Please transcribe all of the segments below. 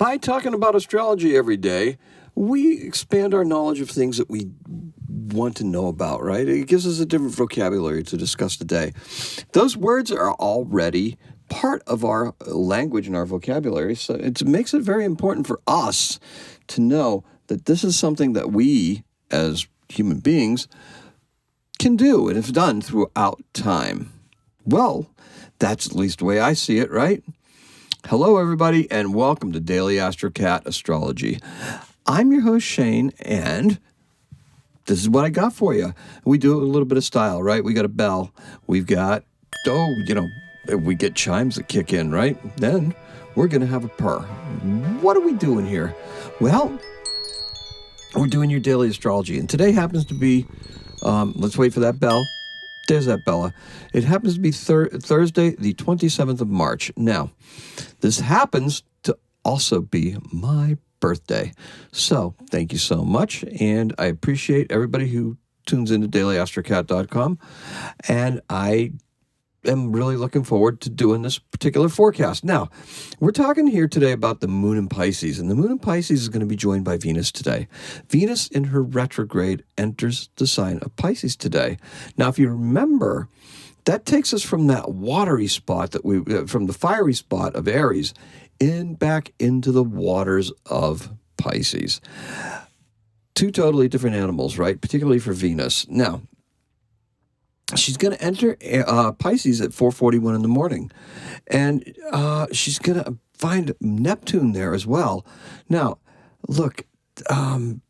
By talking about astrology every day, we expand our knowledge of things that we want to know about, right? It gives us a different vocabulary to discuss today. Those words are already part of our language and our vocabulary, so it makes it very important for us to know that this is something that we, as human beings, can do and have done throughout time. Well, that's at least the way I see it, right? Hello, everybody, and welcome to Daily AstroCat Astrology. I'm your host, Shane, and this is what I got for you. We do a little bit of style, right? We got a bell. We've got, we get chimes that kick in, right? Then we're going to have a purr. What are we doing here? Well, we're doing your daily astrology, and today happens to be, let's wait for that bell. There's that Bella. It happens to be Thursday, the 27th of March. Now, this happens to also be my birthday. So, thank you so much, and I appreciate everybody who tunes into daily-astrocat.com, and I am really looking forward to doing this particular forecast. Now, we're talking here today about the moon in Pisces, and the moon in Pisces is going to be joined by Venus today. Venus in her retrograde enters the sign of Pisces today. Now, if you remember, that takes us from that watery spot from the fiery spot of Aries back into the waters of Pisces. Two totally different animals, right? Particularly for Venus. Now, she's going to enter Pisces at 4:41 in the morning, and she's going to find Neptune there as well. Now, look, the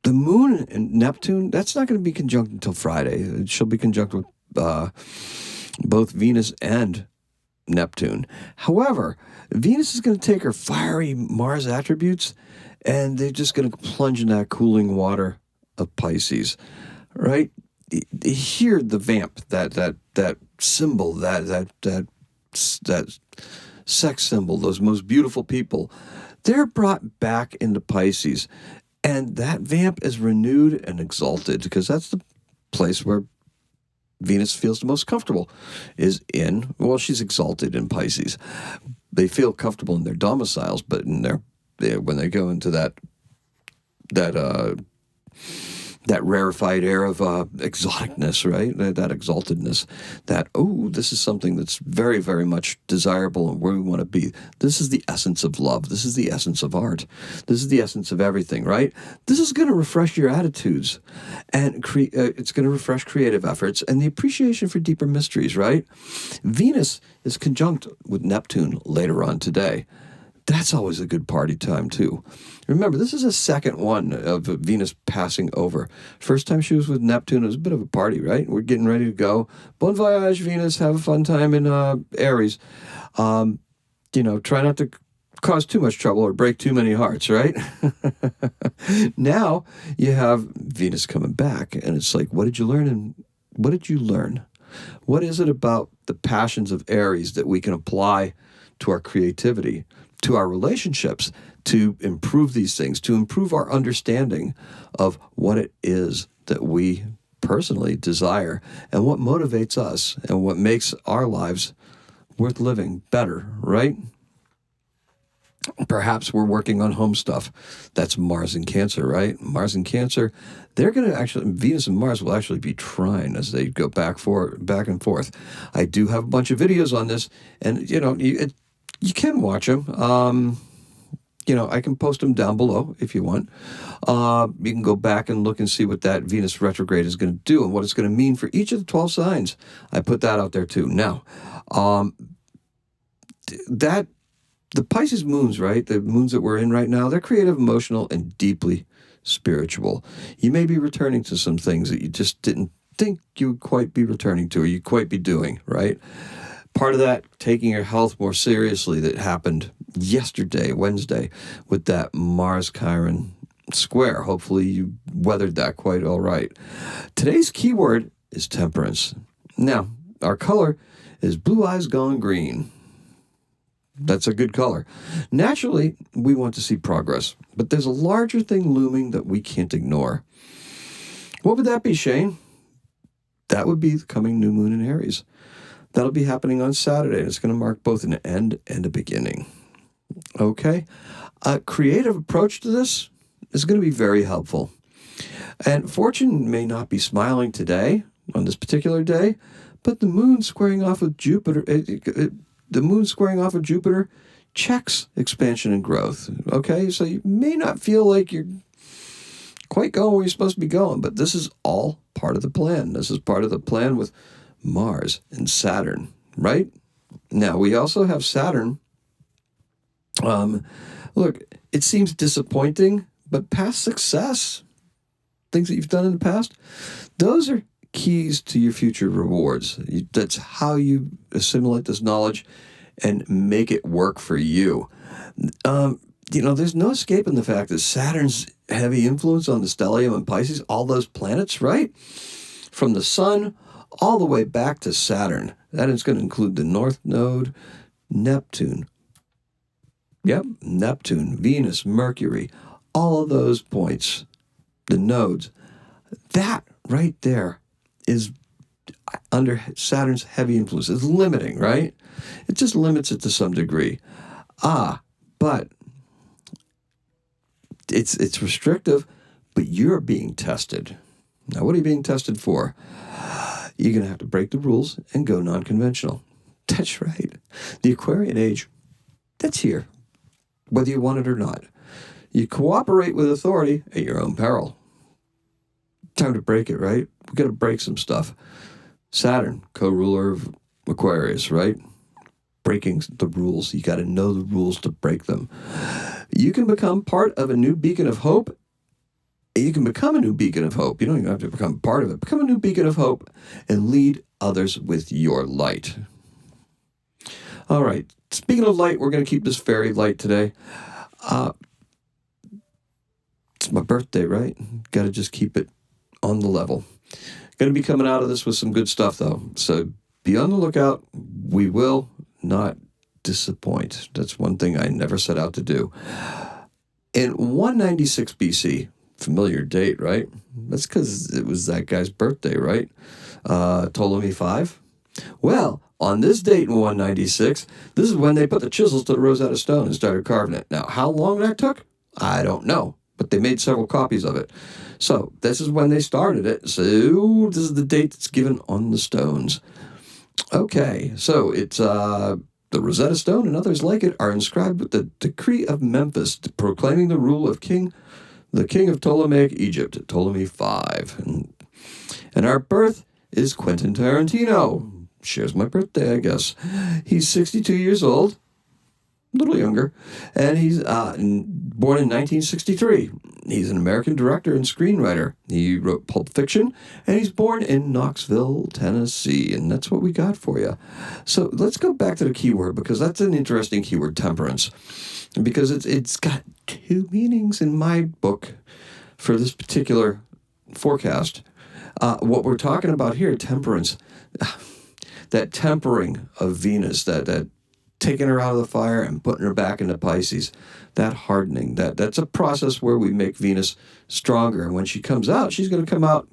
moon and Neptune, that's not going to be conjunct until Friday. She'll be conjunct with both Venus and Neptune. However, Venus is going to take her fiery Mars attributes, and they're just going to plunge in that cooling water of Pisces, right? Hear the vamp, that symbol, that sex symbol, those most beautiful people, they're brought back into Pisces, and that vamp is renewed and exalted because that's the place where Venus feels the most comfortable, she's exalted in Pisces. They feel comfortable in their domiciles, but when they go into that rarefied air of exoticness, right? That exaltedness, this is something that's very, very much desirable and where we want to be. This is the essence of love. This is the essence of art. This is the essence of everything, right? This is going to refresh your attitudes, and it's going to refresh creative efforts and the appreciation for deeper mysteries, right? Venus is conjunct with Neptune later on today. That's always a good party time, too. Remember, this is a second one of Venus passing over. First time she was with Neptune, it was a bit of a party, right? We're getting ready to go. Bon voyage, Venus. Have a fun time in Aries. Try not to cause too much trouble or break too many hearts, right? Now you have Venus coming back, and it's like, what did you learn? And what did you learn? What is it about the passions of Aries that we can apply to our creativity, to our relationships, to improve these things, to improve our understanding of what it is that we personally desire and what motivates us and what makes our lives worth living better, right? Perhaps we're working on home stuff. That's Mars and Cancer, right? Mars and Cancer, they're going to Venus and Mars will actually be trine as they go back and forth. I do have a bunch of videos on this, and, you can watch them. I can post them down below if you want. You can go back and look and see what that Venus retrograde is going to do and what it's going to mean for each of the 12 signs. I put that out there too. Now, the Pisces moons, right? The moons that we're in right now, they're creative, emotional, and deeply spiritual. You may be returning to some things that you just didn't think you would quite be returning to or you'd quite be doing, right? Part of that, taking your health more seriously, that happened yesterday, Wednesday, with that Mars-Chiron square. Hopefully you weathered that quite all right. Today's keyword is temperance. Now, our color is blue eyes gone green. That's a good color. Naturally, we want to see progress, but there's a larger thing looming that we can't ignore. What would that be, Shane? That would be the coming new moon in Aries. That'll be happening on Saturday. It's going to mark both an end and a beginning. Okay? A creative approach to this is going to be very helpful. And fortune may not be smiling today, on this particular day, but the moon squaring off with Jupiter, checks expansion and growth. Okay, so you may not feel like you're quite going where you're supposed to be going, but this is all part of the plan. This is part of the plan with Mars and Saturn, right? Now, we also have Saturn. Look, it seems disappointing, but past success, things that you've done in the past, those are keys to your future rewards. That's how you assimilate this knowledge and make it work for you. There's no escaping the fact that Saturn's heavy influence on the stellium and Pisces, all those planets, right? From the sun all the way back to Saturn. That is going to include the North Node, Neptune. Yep, Neptune, Venus, Mercury, all of those points, the nodes. That right there is under Saturn's heavy influence. It's limiting, right? It just limits it to some degree. But it's restrictive, but you're being tested. Now, what are you being tested for? You're going to have to break the rules and go non-conventional. That's right. The Aquarian age, that's here, whether you want it or not. You cooperate with authority at your own peril. Time to break it, right? We've got to break some stuff. Saturn, co-ruler of Aquarius, right? Breaking the rules. You got to know the rules to break them. You can become part of a new beacon of hope. You can become a new beacon of hope. You don't even have to become part of it. Become a new beacon of hope and lead others with your light. All right. Speaking of light, we're going to keep this very light today. It's my birthday, right? Got to just keep it on the level. Going to be coming out of this with some good stuff, though. So be on the lookout. We will not disappoint. That's one thing I never set out to do. In 196 BC, familiar date, right? That's because it was that guy's birthday, right? Ptolemy 5. Well, on this date in 196, this is when they put the chisels to the Rosetta Stone and started carving it. Now, how long that took? I don't know, but they made several copies of it. So this is when they started it. So this is the date that's given on the stones. Okay, so it's the Rosetta Stone and others like it are inscribed with the Decree of Memphis, proclaiming the rule of the king of Ptolemaic Egypt, Ptolemy 5. And our birth is Quentin Tarantino. Shares my birthday, I guess. He's 62 years old, a little younger, and he's born in 1963. He's an American director and screenwriter. He wrote Pulp Fiction, and he's born in Knoxville, Tennessee, and that's what we got for you. So let's go back to the keyword, because that's an interesting keyword, temperance, because it's got two meanings in my book for this particular forecast. What we're talking about here, temperance, that tempering of Venus, that taking her out of the fire and putting her back into Pisces, that hardening, that's a process where we make Venus stronger. And when she comes out, she's going to come out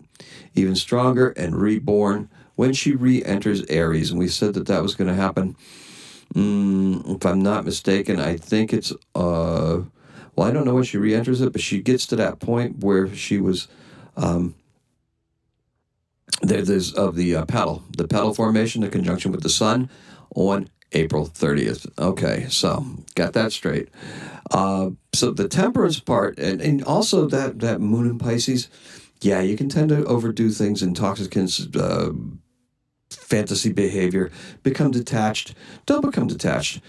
even stronger and reborn when she re-enters Aries. And we said that was going to happen, if I'm not mistaken, I think it's, I don't know when she re-enters it, but she gets to that point where she was, there's of the petal formation, the conjunction with the sun on April 30th. Okay, so got that straight. So the temperance part, and also that moon in Pisces, yeah, you can tend to overdo things, intoxicants, fantasy behavior, become detached. Don't become detached.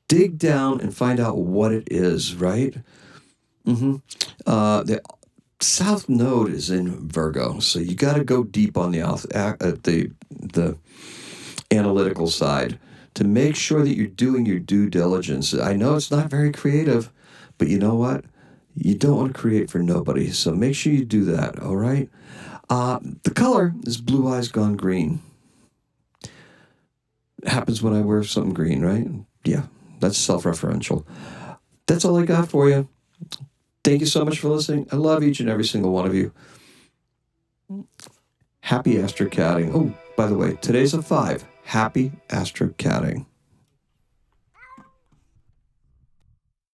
Dig down and find out what it is, right? The South Node is in Virgo, so you got to go deep on the analytical side to make sure that you're doing your due diligence. I know it's not very creative, but you know what? You don't want to create for nobody, so make sure you do that, all right? The color is blue eyes gone green. It happens when I wear something green, right? Yeah, that's self-referential. That's all I got for you. Thank you so much for listening. I love each and every single one of you. Happy astrocatting. Oh, by the way, today's a 5. Happy astrocatting.